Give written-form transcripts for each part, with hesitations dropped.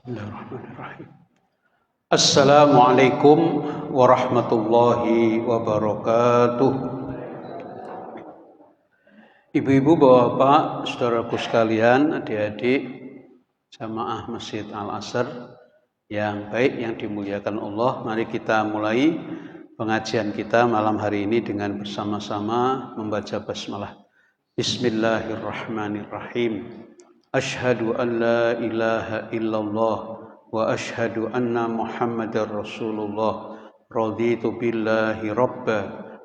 Bismillahirrahmanirrahim. Assalamualaikum warahmatullahi wabarakatuh. Ibu-ibu, bapak-bapak, saudaraku sekalian, adik-adik jamaah Masjid Al-Azhar yang baik, yang dimuliakan Allah. Mari kita mulai pengajian kita malam hari ini dengan bersama-sama membaca basmalah. Bismillahirrahmanirrahim. Asyhadu an la ilaha illallah wa asyhadu anna Muhammadar Rasulullah. Raditu billahi rabba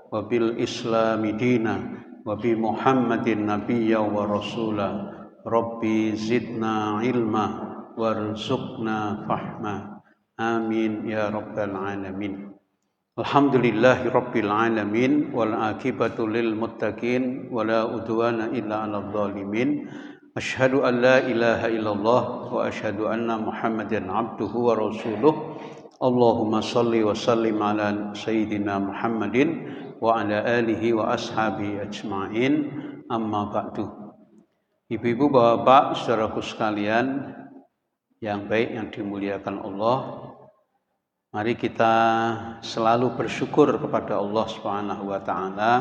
wa bil islami dina wa bi Muhammadin nabiyya wa rasula. Rabbi zidna ilma warzuqna fahma. Amin ya rabbal alamin. Alhamdulillahi rabbil alamin wal akibatu lil muttaqin wala udwana illa 'alal zalimin. Asyhadu an la ilaha illallah wa asyhadu anna Muhammadan abduhu wa rasuluh. Allahumma salli wa sallim ala sayyidina Muhammadin wa ala alihi wa ashabi ajma'in. Amma ba'du. Ibu-ibu, bapak-bapak, saudaraku sekalian yang baik, yang dimuliakan Allah, mari kita selalu bersyukur kepada Allah Subhanahu wa taala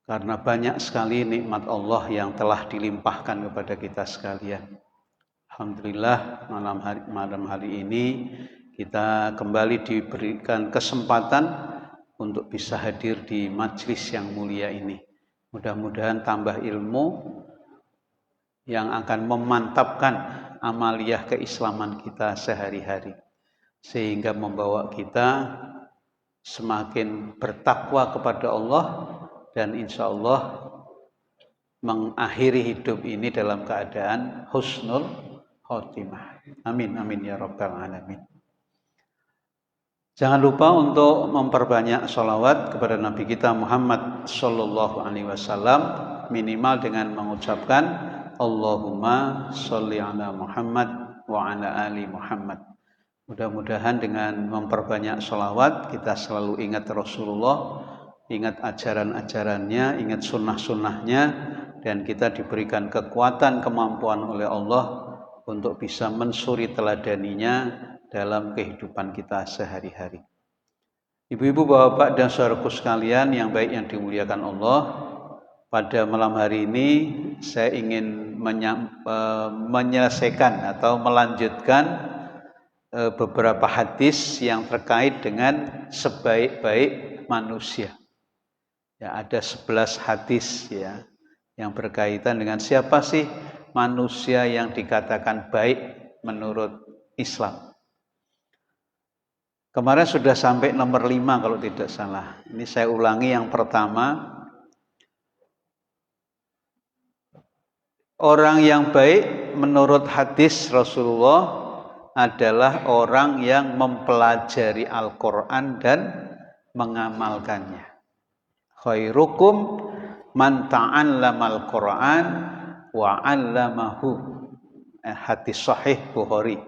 karena banyak sekali nikmat Allah yang telah dilimpahkan kepada kita sekalian. Alhamdulillah, malam hari ini kita kembali diberikan kesempatan untuk bisa hadir di majelis yang mulia ini. Mudah-mudahan tambah ilmu yang akan memantapkan amaliyah keislaman kita sehari-hari, sehingga membawa kita semakin bertakwa kepada Allah dan insya Allah mengakhiri hidup ini dalam keadaan husnul khotimah. Amin, amin ya rabbal alamin. Jangan lupa untuk memperbanyak sholawat kepada Nabi kita Muhammad sallallahu alaihi wasallam, minimal dengan mengucapkan Allahumma sholli ala Muhammad wa ala ali Muhammad. Mudah-mudahan dengan memperbanyak sholawat kita selalu ingat Rasulullah, ingat ajaran-ajarannya, ingat sunnah-sunnahnya, dan kita diberikan kekuatan, kemampuan oleh Allah untuk bisa mensuri teladaninya dalam kehidupan kita sehari-hari. Ibu-ibu, bapak-bapak, dan saudaraku sekalian yang baik, yang dimuliakan Allah, pada malam hari ini saya ingin menyelesaikan atau melanjutkan beberapa hadis yang terkait dengan sebaik-baik manusia. Ya, ada 11 hadis ya yang berkaitan dengan siapa sih manusia yang dikatakan baik menurut Islam. Kemarin sudah sampai nomor 5 kalau tidak salah. Ini saya ulangi yang pertama. Orang yang baik menurut hadis Rasulullah adalah orang yang mempelajari Al-Quran dan mengamalkannya. Khairukum man ta'allamal Quran wa 'allamahu. Hadis sahih Bukhari.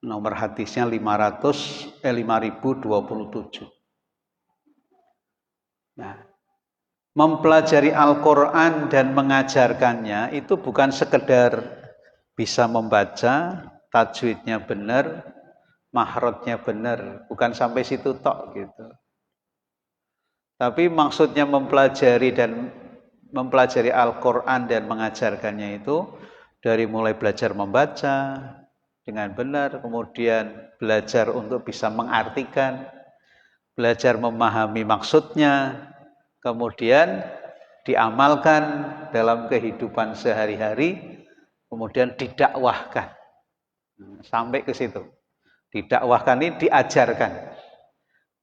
Nomor hadisnya 5027. Nah, mempelajari Al-Quran dan mengajarkannya itu bukan sekedar bisa membaca, tajwidnya benar, mahrotnya benar, bukan sampai situ tok gitu. Tapi maksudnya mempelajari Al-Quran dan mengajarkannya itu dari mulai belajar membaca dengan benar, kemudian belajar untuk bisa mengartikan, belajar memahami maksudnya, kemudian diamalkan dalam kehidupan sehari-hari, kemudian didakwahkan. Sampai ke situ. Didakwahkan ini diajarkan.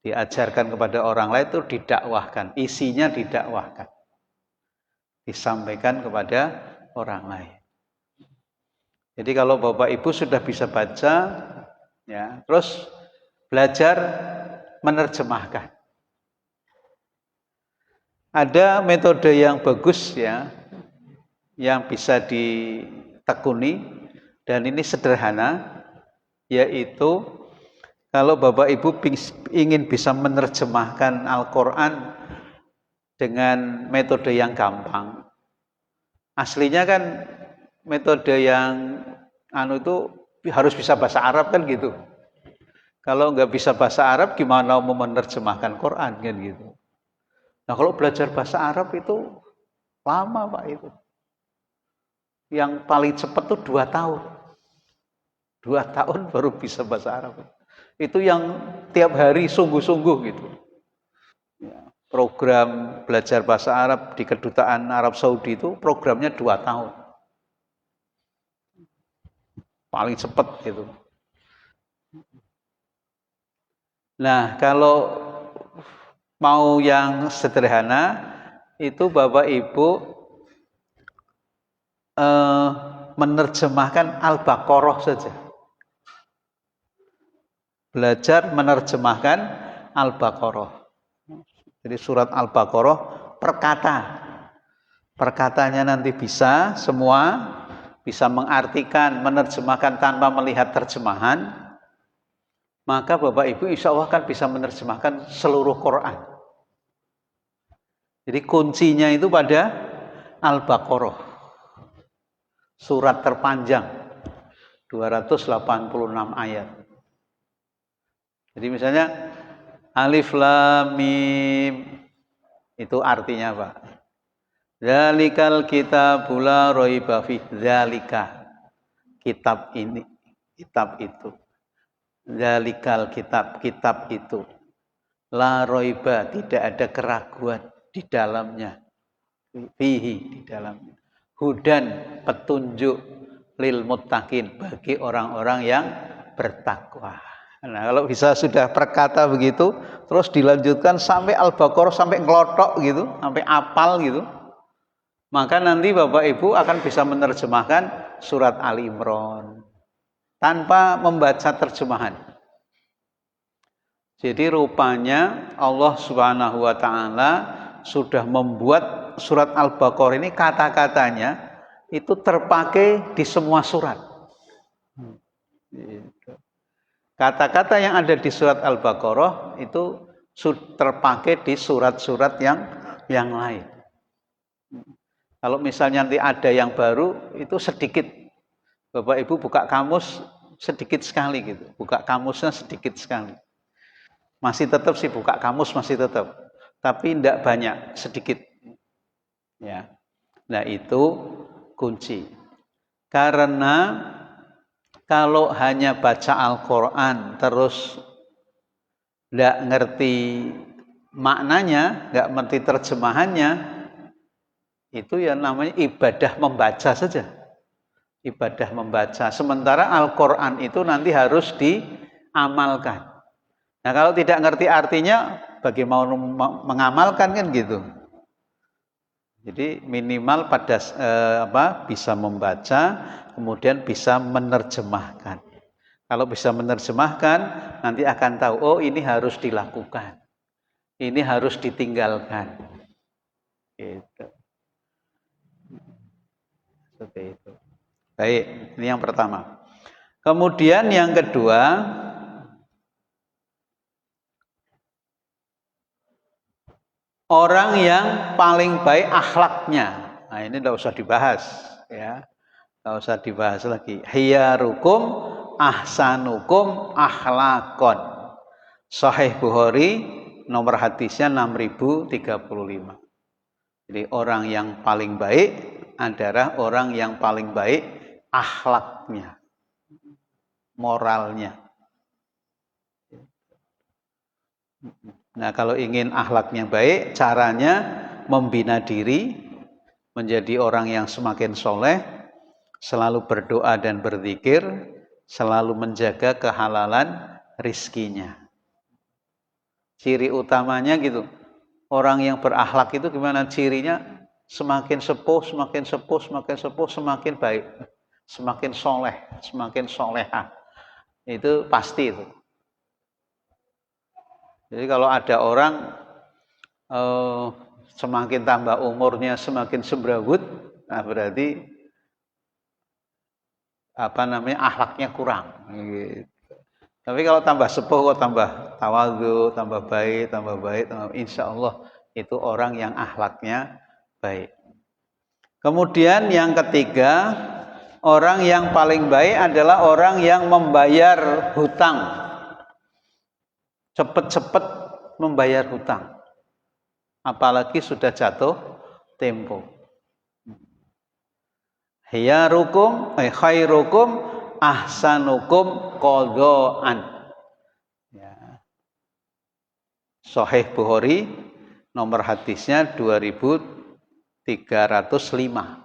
Diajarkan kepada orang lain itu didakwahkan. Isinya didakwahkan. Disampaikan kepada orang lain. Jadi kalau Bapak Ibu sudah bisa baca, ya, terus belajar menerjemahkan. Ada metode yang bagus ya, yang bisa ditekuni, dan ini sederhana, yaitu kalau Bapak Ibu ingin bisa menerjemahkan Al-Quran dengan metode yang gampang. Aslinya kan metode yang itu harus bisa bahasa Arab kan gitu. Kalau nggak bisa bahasa Arab gimana mau menerjemahkan Quran kan gitu. Nah kalau belajar bahasa Arab itu lama Pak itu. Yang paling cepat tuh 2 tahun. 2 tahun baru bisa bahasa Arab. Itu yang tiap hari sungguh-sungguh gitu. Ya, program belajar bahasa Arab di Kedutaan Arab Saudi itu programnya 2 tahun. Paling cepat gitu. Nah, kalau mau yang sederhana itu Bapak Ibu menerjemahkan Al-Baqarah saja. Belajar menerjemahkan Al-Baqarah. Jadi surat Al-Baqarah per kata. Per katanya nanti bisa semua, bisa mengartikan, menerjemahkan tanpa melihat terjemahan. Maka Bapak Ibu insya Allah kan bisa menerjemahkan seluruh Quran. Jadi kuncinya itu pada Al-Baqarah. Surat terpanjang 286 ayat. Jadi misalnya Alif Lam Mim itu artinya apa? Dzalikal kitabul la raiba fihi. Dzalika kitab ini, kitab itu. Dzalikal kitab, kitab itu. La raiba, tidak ada keraguan di dalamnya. Fihi, di dalamnya. Hudan, petunjuk lil muttaqin, bagi orang-orang yang bertakwa. Nah, kalau bisa sudah perkata begitu, terus dilanjutkan sampai Al-Baqarah, sampai ngelotok gitu, sampai apal gitu, maka nanti Bapak Ibu akan bisa menerjemahkan surat Ali Imran tanpa membaca terjemahan. Jadi rupanya Allah Subhanahu wa taala sudah membuat surat Al-Baqarah ini kata-katanya itu terpakai di semua surat. Kata-kata yang ada di surat Al-Baqarah itu terpakai di surat-surat yang lain. Kalau misalnya nanti ada yang baru, itu sedikit. Bapak Ibu buka kamus sedikit sekali gitu. Buka kamusnya sedikit sekali. Masih tetap sih buka kamus, masih tetap. Tapi tidak banyak, sedikit. Ya. Nah itu kunci. Karena kalau hanya baca Al-Quran terus tidak ngerti maknanya, nggak ngerti terjemahannya, itu yang namanya ibadah membaca saja. Ibadah membaca. Sementara Al-Quran itu nanti harus diamalkan. Nah kalau tidak ngerti artinya, bagaimana mengamalkan kan gitu. Jadi minimal pada bisa membaca, kemudian bisa menerjemahkan. Kalau bisa menerjemahkan, nanti akan tahu, oh ini harus dilakukan, ini harus ditinggalkan. Gitu. Seperti itu. Baik, ini yang pertama. Kemudian yang kedua, orang yang paling baik akhlaknya. Nah ini tidak usah dibahas, ya, tidak usah dibahas lagi. Khiyarukum ahsanukum akhlakon. Sahih Bukhari, nomor hadisnya 6035. Jadi orang yang paling baik adalah orang yang paling baik akhlaknya, moralnya. Nah kalau ingin akhlaknya baik, caranya membina diri menjadi orang yang semakin soleh, selalu berdoa dan berzikir, selalu menjaga kehalalan rizkinya. Ciri utamanya gitu, orang yang berakhlak itu gimana cirinya? Semakin sepuh, semakin sepuh, semakin sepuh, semakin baik, semakin soleh, semakin solehah. Itu pasti itu. Jadi kalau ada orang semakin tambah umurnya semakin semrawut, nah berarti akhlaknya kurang. Gitu. Tapi kalau tambah sepuh kok tambah tawadhu, tambah baik, insya Allah itu orang yang akhlaknya baik. Kemudian yang ketiga, Orang yang paling baik adalah orang yang membayar hutang. Cepat-cepat membayar hutang. Apalagi sudah jatuh tempo. Khairukum ahsanukum qadaan. Ya. Sahih Bukhari, nomor hadisnya 2305.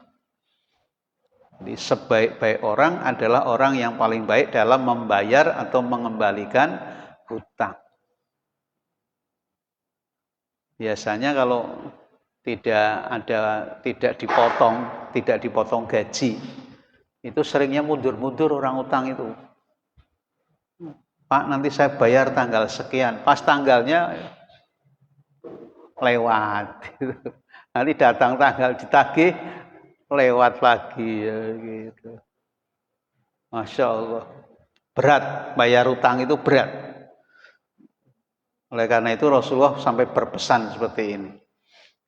Jadi sebaik-baik orang adalah orang yang paling baik dalam membayar atau mengembalikan hutang. Biasanya kalau tidak dipotong gaji, itu seringnya mundur-mundur orang utang itu. Pak, nanti saya bayar tanggal sekian, pas tanggalnya lewat. Nanti datang tanggal ditagih lewat lagi ya, gitu. Masya Allah, berat, bayar utang itu berat. Oleh karena itu Rasulullah sampai berpesan seperti ini.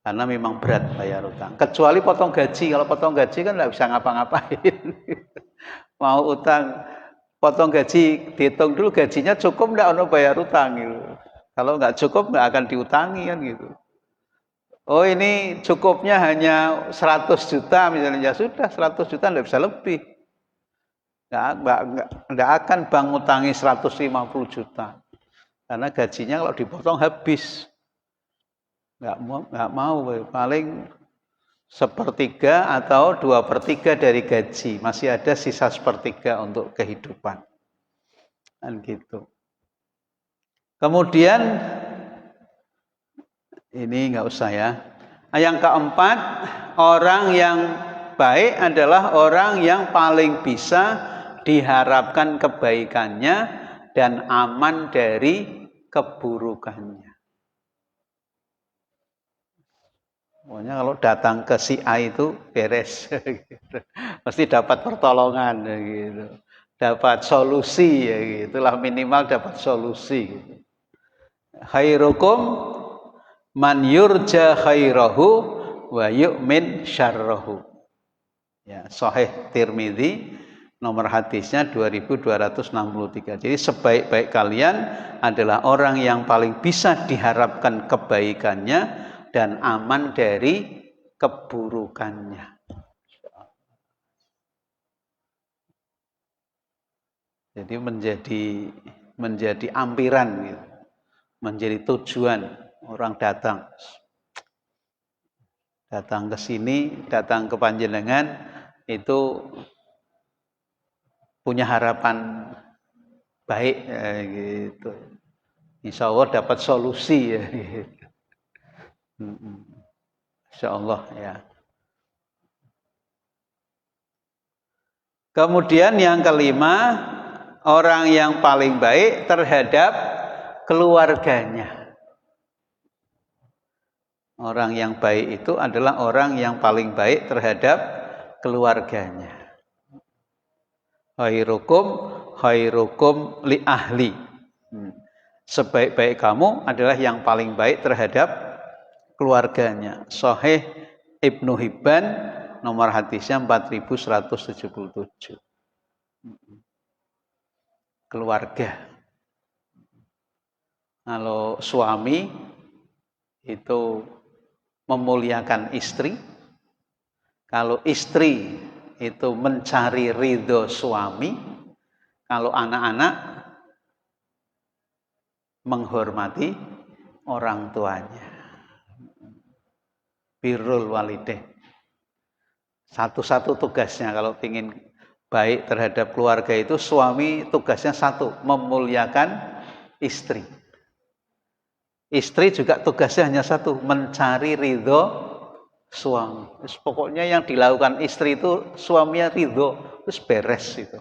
Karena memang berat bayar utang. Kecuali potong gaji. Kalau potong gaji kan nggak bisa ngapa-ngapain. Mau utang, potong gaji, dihitung dulu gajinya cukup nggak untuk bayar utang gitu. Kalau nggak cukup nggak akan diutangi kan gitu. Oh ini cukupnya hanya 100 juta misalnya. Ya sudah 100 juta nggak bisa lebih. Nggak akan bank utangi 150 juta. Karena gajinya kalau dipotong habis. Nggak mau, paling 1/3 atau 2/3 dari gaji. Masih ada sisa 1/3 untuk kehidupan. Dan gitu. Kemudian, ini nggak usah ya. Yang keempat, orang yang baik adalah orang yang paling bisa diharapkan kebaikannya dan aman dari keburukannya. Pokoknya kalau datang ke si A itu beres, gitu. Mesti dapat pertolongan, gitu. Dapat solusi, ya, gitulah minimal dapat solusi. Gitu. Khairukum man yurja khairahu wa yu'min syarrahu. Ya, Sahih Tirmidzi. Nomor hadisnya 2263. Jadi sebaik-baik kalian adalah orang yang paling bisa diharapkan kebaikannya dan aman dari keburukannya. Jadi menjadi ampiran gitu. Menjadi tujuan orang datang ke sini, datang ke panjenengan itu punya harapan baik ya, gitu. Insya Allah dapat solusi ya, gitu. Insya Allah ya. Kemudian yang kelima, orang yang paling baik terhadap keluarganya. Orang yang baik itu adalah orang yang paling baik terhadap keluarganya. Khairukum li ahli. Sebaik-baik kamu adalah yang paling baik terhadap keluarganya. Sahih Ibnu Hibban, nomor hadisnya 4177. Keluarga. Kalau suami itu memuliakan istri, kalau istri itu mencari ridho suami, kalau anak-anak menghormati orang tuanya. Birrul walidain. Satu-satu tugasnya kalau ingin baik terhadap keluarga itu, suami tugasnya satu, memuliakan istri. Istri juga tugasnya hanya satu, mencari ridho suami. Terus pokoknya yang dilakukan istri itu suaminya ridho, terus beres itu.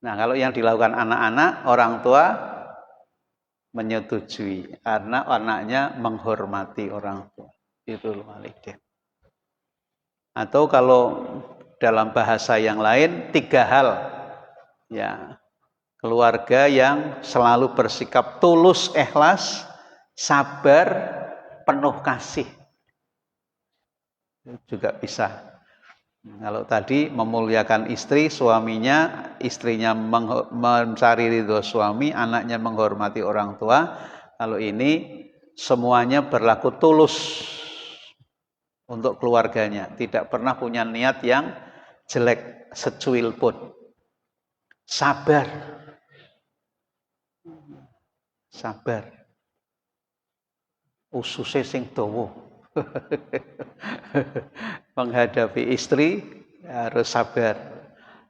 Nah kalau yang dilakukan anak-anak, orang tua menyetujui karena anaknya menghormati orang tua. Itu walidain. Atau kalau dalam bahasa yang lain 3 hal ya, keluarga yang selalu bersikap tulus, ikhlas, sabar, penuh kasih. Juga bisa Kalau tadi memuliakan istri, suaminya, istrinya mencari ridho suami, anaknya menghormati orang tua. Kalau ini semuanya berlaku tulus untuk keluarganya, tidak pernah punya niat yang jelek secuil pun. Sabar. Sabar. Ususe sing dawa. Menghadapi istri harus sabar.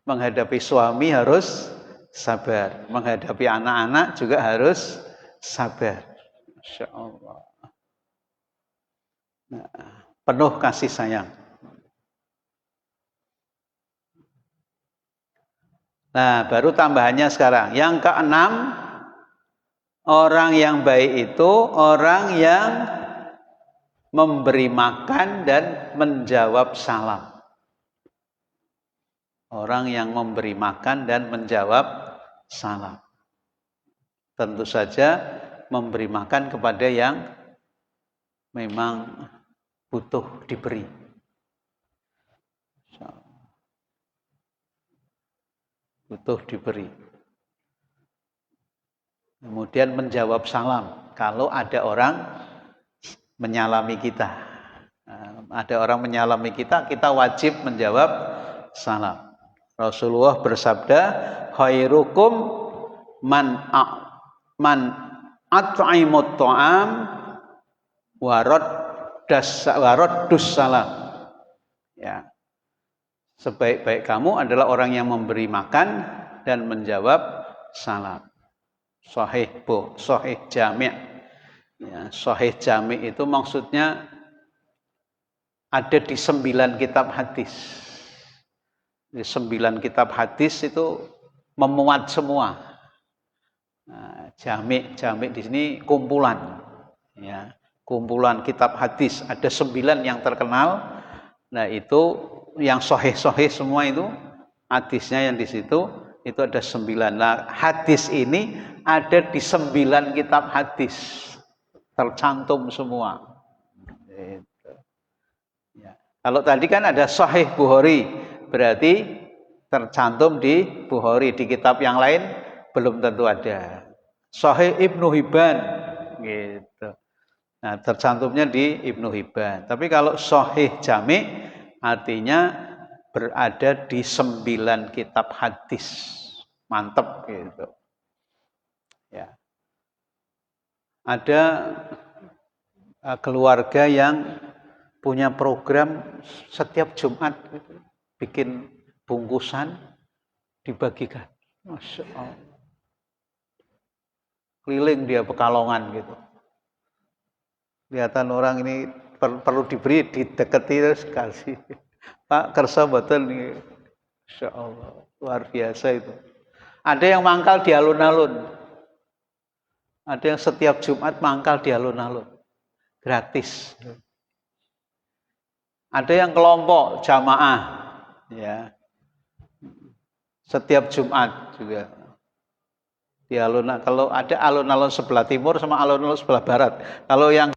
Menghadapi suami harus sabar. Menghadapi anak-anak juga harus sabar. Masya Allah. Nah, penuh kasih sayang. Nah, baru tambahannya sekarang. Yang keenam, orang yang baik itu orang yang memberi makan dan menjawab salam. Orang yang memberi makan dan menjawab salam. Tentu saja memberi makan kepada yang memang butuh diberi. Butuh diberi. Kemudian menjawab salam. Kalau ada orang menyalami kita. Ada orang menyalami kita, kita wajib menjawab salam. Rasulullah bersabda, khairukum man at'imut ta'am waraddus salam. Ya. Sebaik-baik kamu adalah orang yang memberi makan dan menjawab salam. Sahih jami'. Ya, sahih jami' itu maksudnya ada di 9 kitab hadis. Di 9 kitab hadis itu memuat semua. Nah, jami' di sini kumpulan. Ya, kumpulan kitab hadis ada 9 yang terkenal. Nah, itu yang sahih semua itu hadisnya yang di situ itu ada 9. Nah, hadis ini ada di 9 kitab hadis. Tercantum semua. Gitu. Ya. Kalau tadi kan ada Sahih Bukhari, berarti tercantum di Bukhari. Di kitab yang lain belum tentu ada. Sahih Ibnu Hibban, gitu. Nah, tercantumnya di Ibnu Hibban. Tapi kalau Sahih Jami' artinya berada di 9 kitab hadis. Mantep gitu. Ya. Ada keluarga yang punya program setiap Jumat bikin bungkusan dibagikan. Masya Allah. Keliling dia Pekalongan gitu. Kelihatan orang ini perlu diberi, didekati terus kasih. Pak kersa mboten nih. Masya Allah. Luar biasa itu. Ada yang mangkal di alun-alun. Ada yang setiap Jumat mangkal di alun-alun. Gratis. Ada yang kelompok jamaah. Ya. Setiap Jumat juga. Di alun-alun. Kalau ada alun-alun sebelah timur sama alun-alun sebelah barat. Kalau yang